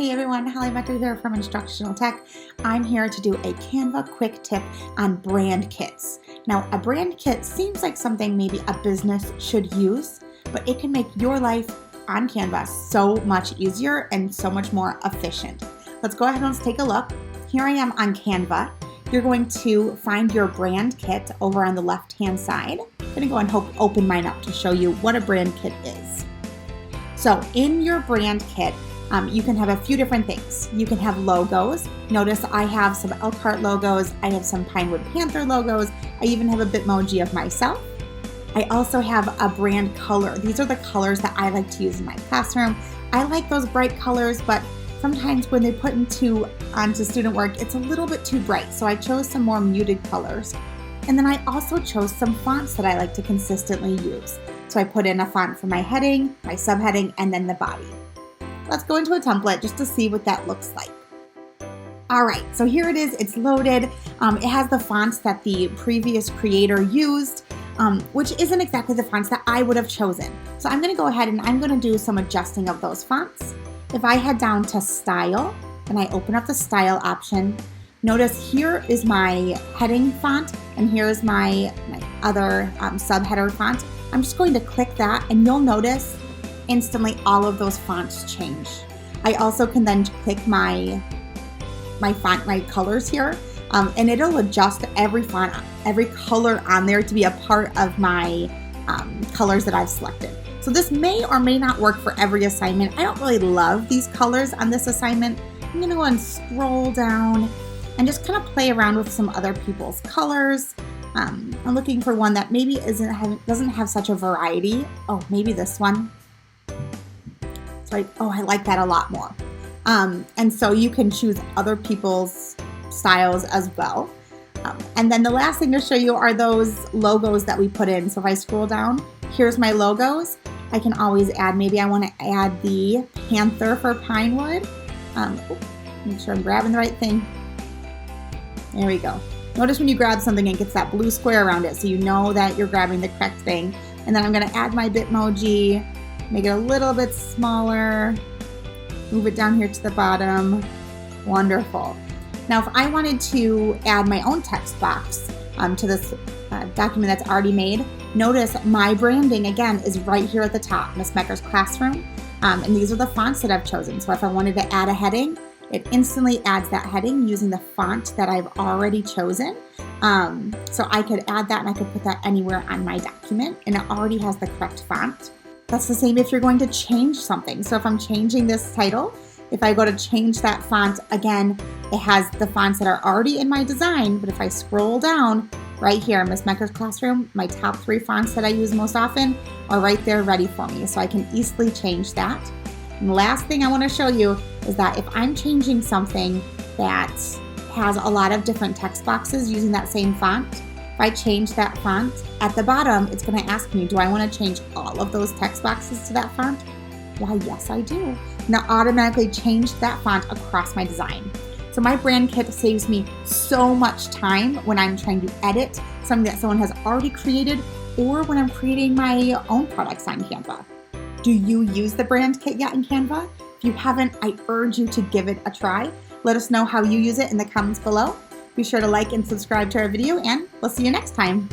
Hey everyone, Holly Becker here from Instructional Tech. I'm here to do a Canva quick tip on brand kits. Now, a brand kit seems like something maybe a business should use, but it can make your life on Canva so much easier and so much more efficient. Let's go ahead and let's take a look. Here I am on Canva. You're going to find your brand kit over on the left-hand side. I'm going to go and open mine up to show you what a brand kit is. So in your brand kit, you can have a few different things. You can have logos. Notice I have some Elkhart logos. I have some Pinewood Panther logos. I even have a Bitmoji of myself. I also have a brand color. These are the colors that I like to use in my classroom. I like those bright colors, but sometimes when they put onto student work, it's a little bit too bright. So I chose some more muted colors. And then I also chose some fonts that I like to consistently use. So I put in a font for my heading, my subheading, and then the body. Let's go into a template just to see what that looks like. All right, so here it is, it's loaded. It has the fonts that the previous creator used, which isn't exactly the fonts that I would have chosen. So I'm gonna go ahead and I'm gonna do some adjusting of those fonts. If I head down to Style, and I open up the Style option, notice here is my heading font, and here's my other subheader font. I'm just going to click that, and you'll notice instantly all of those fonts change. I also can then click my colors here, and it'll adjust every font, every color on there to be a part of my colors that I've selected. So this may or may not work for every assignment. I don't really love these colors on this assignment. I'm gonna go and scroll down and just kind of play around with some other people's colors. I'm looking for one that maybe doesn't have such a variety. Oh, maybe this one. I like that a lot more. And so you can choose other people's styles as well. And then the last thing to show you are those logos that we put in. So if I scroll down, here's my logos. I can always add, maybe I want to add the Panther for Pinewood. Make sure I'm grabbing the right thing. There we go. Notice when you grab something, it gets that blue square around it, so you know that you're grabbing the correct thing. And then I'm going to add my Bitmoji, make it a little bit smaller, move it down here to the bottom. Wonderful. Now, if I wanted to add my own text box to this document that's already made, notice my branding, again, is right here at the top, Ms. Mecker's Classroom. And these are the fonts that I've chosen. So if I wanted to add a heading, it instantly adds that heading using the font that I've already chosen. So I could add that and I could put that anywhere on my document, and it already has the correct font. That's the same if you're going to change something. So if I'm changing this title, if I go to change that font, again, it has the fonts that are already in my design, but if I scroll down right here, Ms. Mecker's Classroom, my top 3 fonts that I use most often are right there ready for me. So I can easily change that. And the last thing I want to show you is that if I'm changing something that has a lot of different text boxes using that same font, if I change that font, at the bottom, it's going to ask me, do I want to change all of those text boxes to that font? Why, yes, I do. And it automatically changed that font across my design. So my brand kit saves me so much time when I'm trying to edit something that someone has already created, or when I'm creating my own products on Canva. Do you use the brand kit yet in Canva? If you haven't, I urge you to give it a try. Let us know how you use it in the comments below. Be sure to like and subscribe to our video, and we'll see you next time.